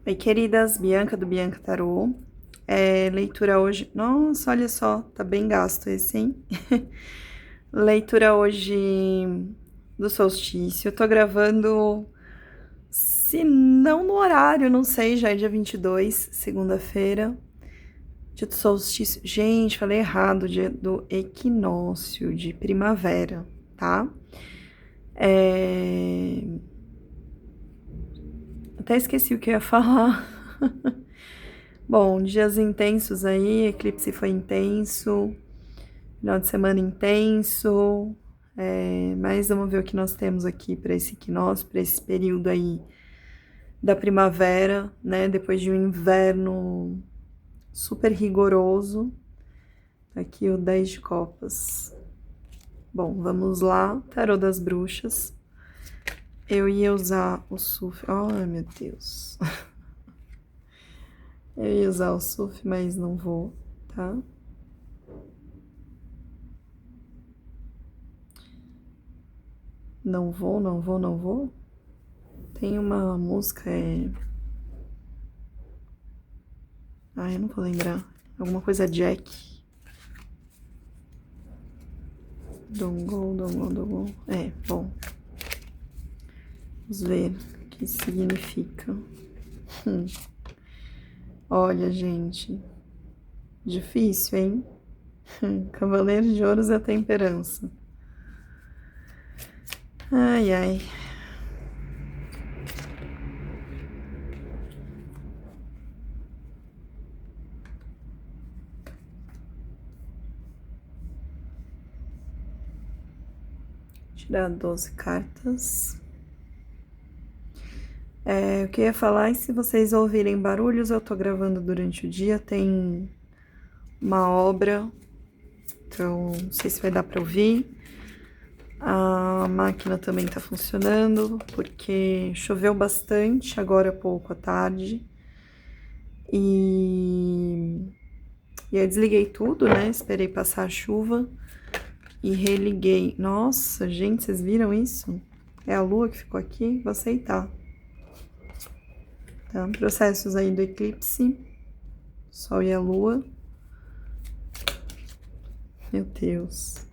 Oi, queridas, Bianca do Bianca Tarô. Leitura hoje. Nossa, olha só, tá bem gasto esse, hein? Leitura hoje do solstício. Eu tô gravando, se não no horário, não sei, já é dia 22, segunda-feira. Dia do solstício. Gente, falei errado, dia do equinócio de primavera, tá? Até esqueci o que eu ia falar. Bom, dias intensos aí, eclipse foi intenso, final de semana intenso, mas vamos ver o que nós temos aqui para esse equinócio, para esse período aí da primavera, né? Depois de um inverno super rigoroso. Aqui o 10 de copas. Bom, vamos lá, tarô das bruxas. Eu ia usar o SUF. Ai, meu Deus. Eu ia usar o SUF, mas não vou, tá? Não vou, não vou, não vou. Tem uma música, Ah, eu não vou lembrar. Alguma coisa Jack. Don't go, don't go, don't go. Bom. Vamos ver o que significa. Olha, gente. Difícil, hein? Cavaleiro de Ouros e a Temperança. Ai, ai. Tirar 12 cartas. Eu queria falar, e se vocês ouvirem barulhos, eu tô gravando durante o dia, tem uma obra, então não sei se vai dar pra ouvir. A máquina também tá funcionando, porque choveu bastante agora há pouco à tarde. E eu desliguei tudo, né? Esperei passar a chuva e religuei. Nossa, gente, vocês viram isso? É a lua que ficou aqui? Vou aceitar. Então, processos aí do eclipse. Sol e a lua. Meu Deus.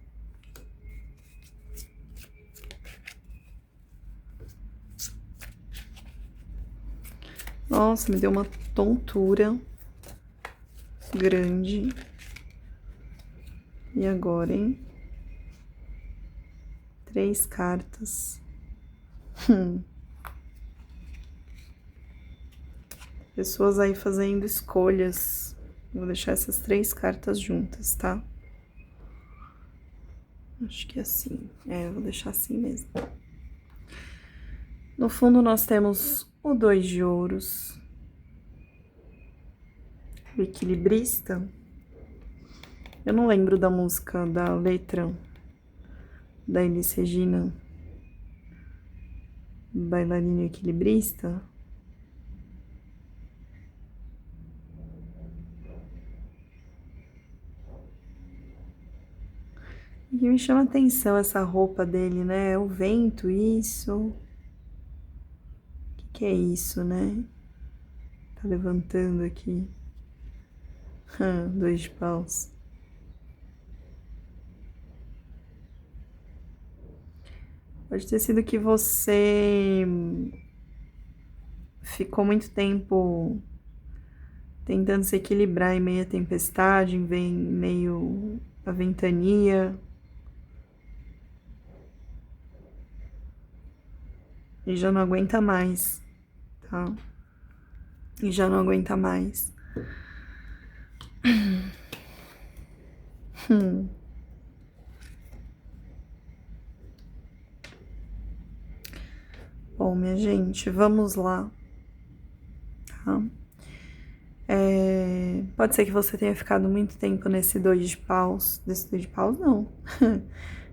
Nossa, me deu uma tontura grande. E agora, hein? 3 cartas. Pessoas aí fazendo escolhas. Vou deixar essas 3 cartas juntas, tá? Acho que é assim. Eu vou deixar assim mesmo. No fundo, nós temos o 2 de ouros. O equilibrista. Eu não lembro da música, da letra da Elis Regina. Bailarina equilibrista. E me chama a atenção essa roupa dele, né? É o vento, isso. O que é isso, né? Tá levantando aqui. 2 de paus. Pode ter sido que você ficou muito tempo tentando se equilibrar em meio à tempestade, em meio à ventania. E já não aguenta mais, tá? E já não aguenta mais. Bom, minha gente, vamos lá, tá? Pode ser que você tenha ficado muito tempo nesse 2 de paus. Nesse 2 de paus, não.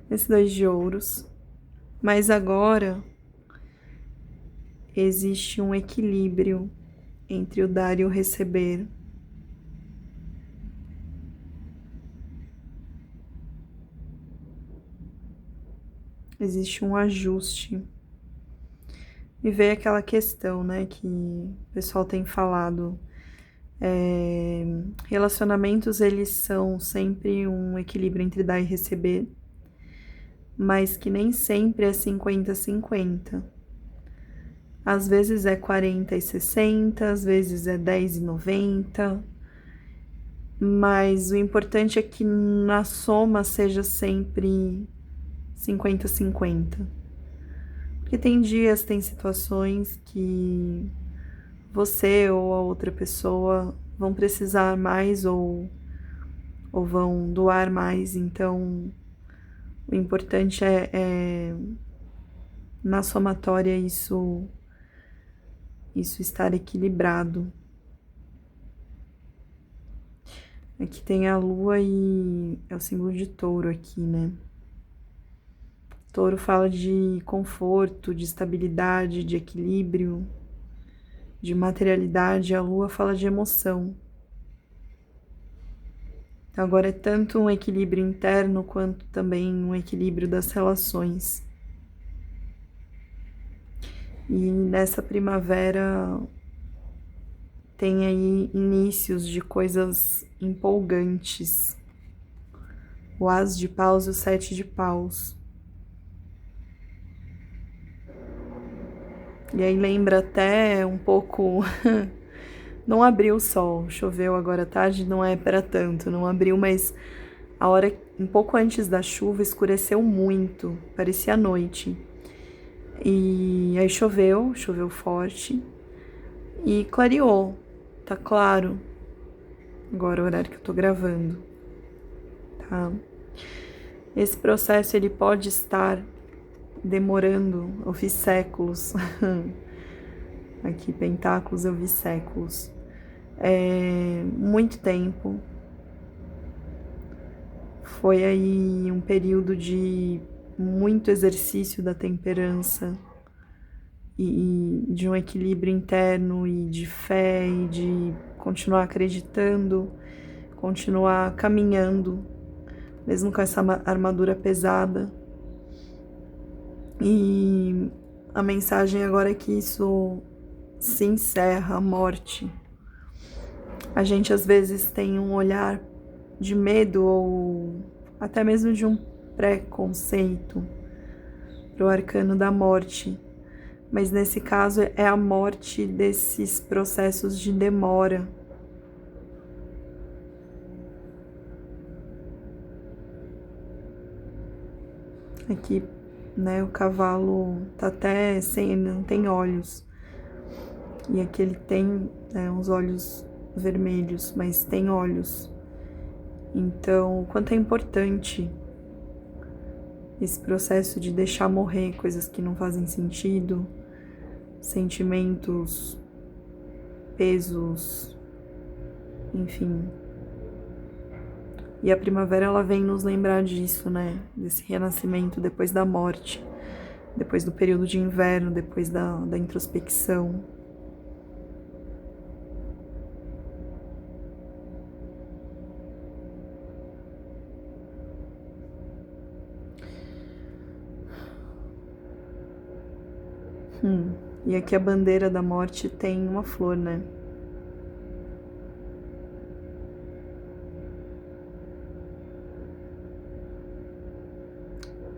Nesse 2 de ouros. Mas agora existe um equilíbrio entre o dar e o receber. Existe um ajuste. Me veio aquela questão, né, que o pessoal tem falado. Relacionamentos, eles são sempre um equilíbrio entre dar e receber, mas que nem sempre é 50-50. Às vezes é 40-60, às vezes é 10-90, mas o importante é que na soma seja sempre 50-50. Porque tem dias, tem situações que você ou a outra pessoa vão precisar mais ou vão doar mais, então o importante é na somatória isso estar equilibrado. Aqui tem a lua e é o símbolo de touro aqui, né? Touro fala de conforto, de estabilidade, de equilíbrio, de materialidade. A lua fala de emoção. Então agora é tanto um equilíbrio interno quanto também um equilíbrio das relações. E nessa primavera tem aí inícios de coisas empolgantes. O As de Paus e o Sete de Paus. E aí lembra até um pouco... Não abriu o sol, choveu agora à tarde, não é para tanto, não abriu, mas a hora, um pouco antes da chuva, escureceu muito, parecia noite. E aí choveu forte e clareou, tá claro. Agora é o horário que eu tô gravando, tá? Esse processo, ele pode estar demorando, eu vi séculos. Aqui, pentáculos, eu vi séculos. Muito tempo. Foi aí um período de muito exercício da temperança e de um equilíbrio interno e de fé e de continuar acreditando, continuar caminhando, mesmo com essa armadura pesada. E a mensagem agora é que isso se encerra, a morte. A gente às vezes tem um olhar de medo ou até mesmo de um preconceito para o arcano da morte, mas nesse caso é a morte desses processos de demora. Aqui, né, o cavalo tá até sem, ele não tem olhos. E aqui ele tem uns olhos vermelhos, mas tem olhos. Então, o quanto é importante esse processo de deixar morrer coisas que não fazem sentido, sentimentos, pesos, enfim. E a primavera, ela vem nos lembrar disso, né? Desse renascimento depois da morte, depois do período de inverno, depois da introspecção. E aqui a bandeira da morte tem uma flor, né?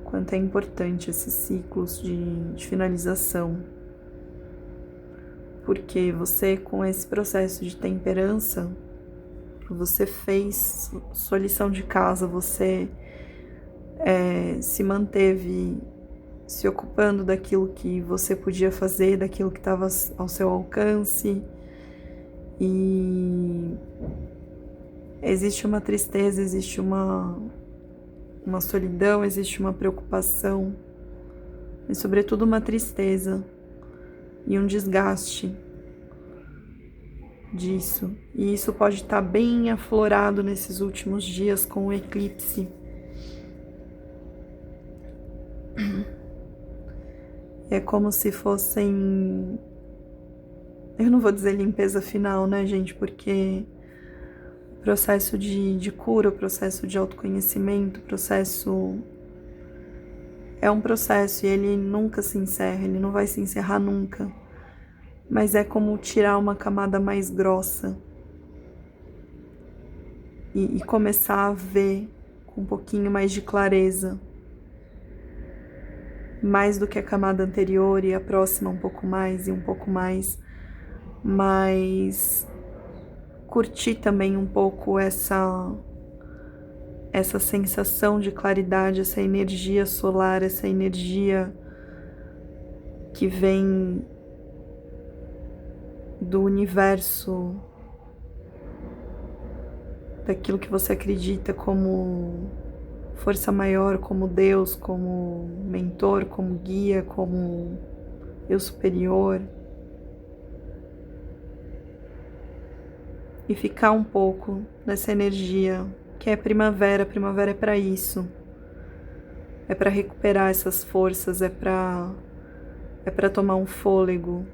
Quanto é importante esses ciclos de finalização. Porque você, com esse processo de temperança, você fez sua lição de casa, você se manteve se ocupando daquilo que você podia fazer, daquilo que estava ao seu alcance. E existe uma tristeza, existe uma solidão, existe uma preocupação, mas sobretudo uma tristeza e um desgaste disso. E isso pode estar bem aflorado nesses últimos dias com o eclipse. É como se fossem... Eu não vou dizer limpeza final, né, gente? Porque o processo de cura, o processo de autoconhecimento, o processo é um processo e ele nunca se encerra, ele não vai se encerrar nunca. Mas é como tirar uma camada mais grossa e começar a ver com um pouquinho mais de clareza, mais do que a camada anterior e a próxima um pouco mais e um pouco mais, mas curtir também um pouco essa sensação de claridade, essa energia solar, essa energia que vem do universo, daquilo que você acredita como força maior, como Deus, como mentor, como guia, como eu superior. E ficar um pouco nessa energia que é primavera. Primavera é para isso. É para recuperar essas forças, é para tomar um fôlego.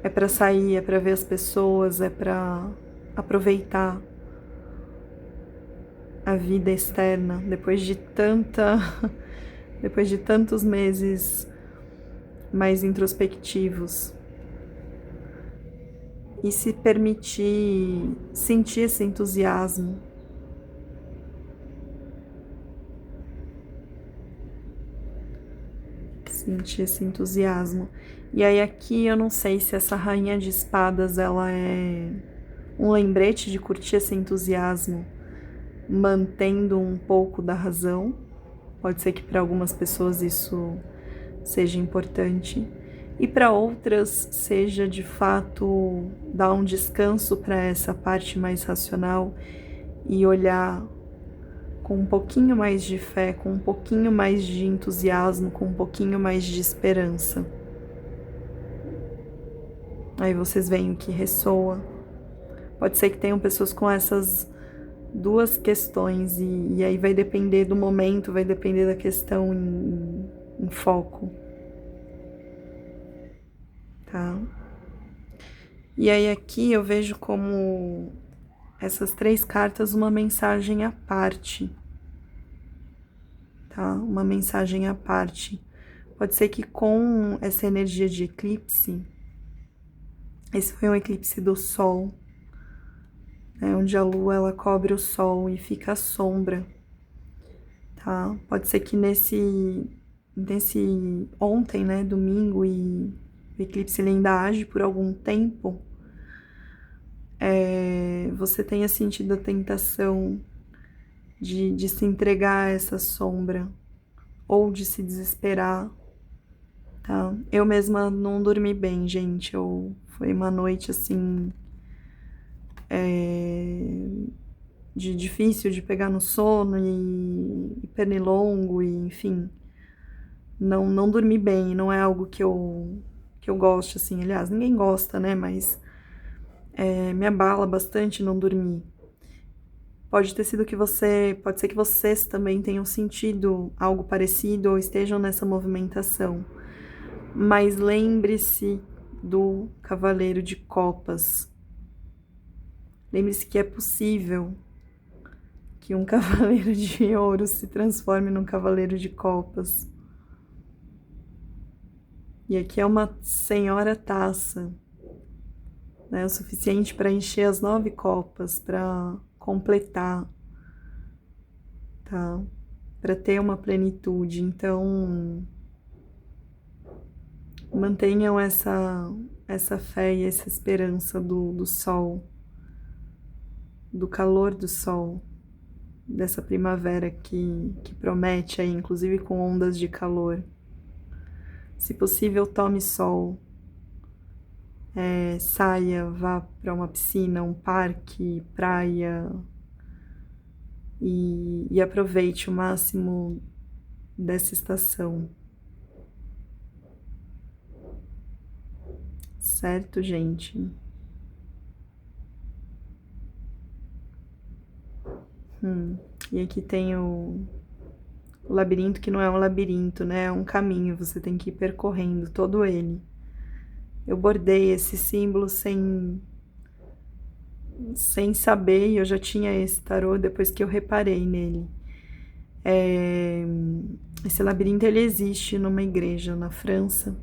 É para sair, é para ver as pessoas, é para aproveitar a vida externa depois de tantos meses mais introspectivos. E se permitir sentir esse entusiasmo. Sentir esse entusiasmo. E aí aqui eu não sei se essa rainha de espadas ela é um lembrete de curtir esse entusiasmo, mantendo um pouco da razão. Pode ser que para algumas pessoas isso seja importante. E para outras seja de fato dar um descanso para essa parte mais racional e olhar com um pouquinho mais de fé, com um pouquinho mais de entusiasmo, com um pouquinho mais de esperança. Aí vocês veem o que ressoa. Pode ser que tenham pessoas com essas duas questões e aí vai depender do momento, vai depender da questão em foco. Tá? E aí aqui eu vejo como essas 3 cartas uma mensagem à parte, tá? Uma mensagem à parte. Pode ser que com essa energia de eclipse, esse foi um eclipse do Sol, né? Onde a Lua ela cobre o Sol e fica a sombra, tá? Pode ser que nesse ontem, né, domingo, e o eclipse ele ainda age por algum tempo, você tenha sentido a tentação de se entregar a essa sombra ou de se desesperar, tá? Eu mesma não dormi bem, gente. Foi uma noite assim de difícil de pegar no sono e pernilongo e enfim, não dormi bem. Não é algo que eu gosto assim. Aliás, ninguém gosta, né? Mas me abala bastante não dormir. Pode ser que vocês também tenham sentido algo parecido ou estejam nessa movimentação. Mas lembre-se do Cavaleiro de Copas. Lembre-se que é possível que um Cavaleiro de Ouro se transforme num Cavaleiro de Copas. E aqui é uma senhora taça, né? O suficiente para encher as 9 copas, para completar, tá? Para ter uma plenitude. Então, mantenham essa fé e essa esperança do sol, do calor do sol, dessa primavera que promete aí, inclusive com ondas de calor. Se possível, tome sol, saia, vá para uma piscina, um parque, praia e aproveite o máximo dessa estação. Certo, gente? E aqui tem o labirinto, que não é um labirinto, né? É um caminho, você tem que ir percorrendo todo ele. Eu bordei esse símbolo sem saber, e eu já tinha esse tarô depois que eu reparei nele. Esse labirinto, ele existe numa igreja na França.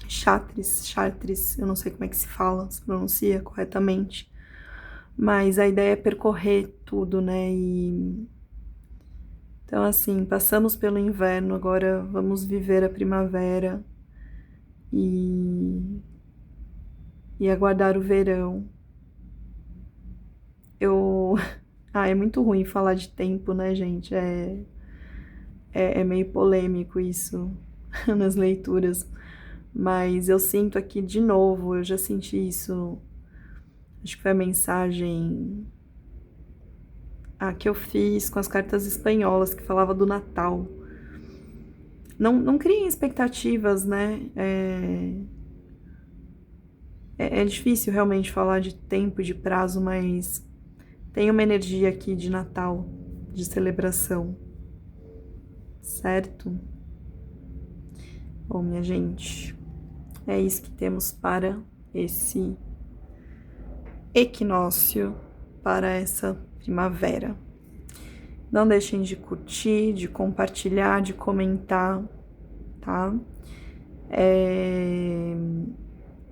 Chartres, eu não sei como é que se fala, se pronuncia corretamente. Mas a ideia é percorrer tudo, né? Então, assim, passamos pelo inverno, agora vamos viver a primavera e aguardar o verão. É muito ruim falar de tempo, né, gente? É meio polêmico isso nas leituras. Mas eu sinto aqui de novo, eu já senti isso. Acho que foi a mensagem que eu fiz com as cartas espanholas, que falava do Natal. Não criem expectativas, né? É difícil realmente falar de tempo, de prazo, mas tem uma energia aqui de Natal, de celebração, certo? Bom, minha gente, é isso que temos para esse equinócio, para essa primavera. Não deixem de curtir, de compartilhar, de comentar, tá?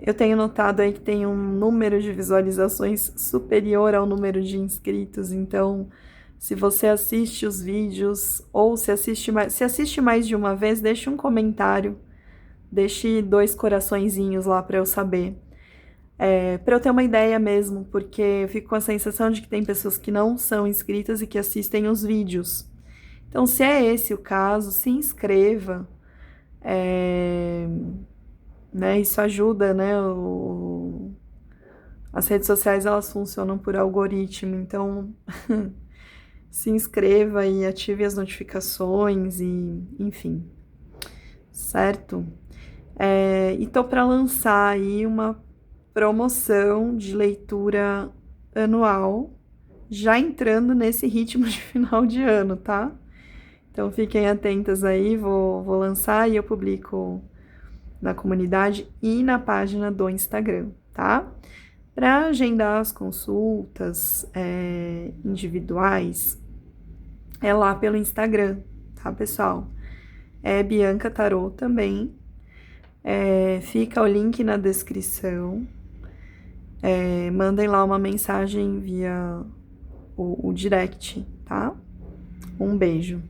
Eu tenho notado aí que tem um número de visualizações superior ao número de inscritos, então se você assiste os vídeos ou se assiste mais de uma vez, deixe um comentário, deixe 2 coraçõezinhos lá para eu saber. Para eu ter uma ideia mesmo, porque eu fico com a sensação de que tem pessoas que não são inscritas e que assistem os vídeos. Então, se é esse o caso, se inscreva. Né, isso ajuda, né? As redes sociais, elas funcionam por algoritmo, então se inscreva e ative as notificações e enfim, certo? E tô para lançar aí uma promoção de leitura anual, já entrando nesse ritmo de final de ano, tá? Então fiquem atentas aí, vou lançar e eu publico na comunidade e na página do Instagram, tá? Para agendar as consultas individuais, é lá pelo Instagram, tá, pessoal? É Bianca Tarot também. Fica o link na descrição. Mandem lá uma mensagem via o direct, tá? Um beijo.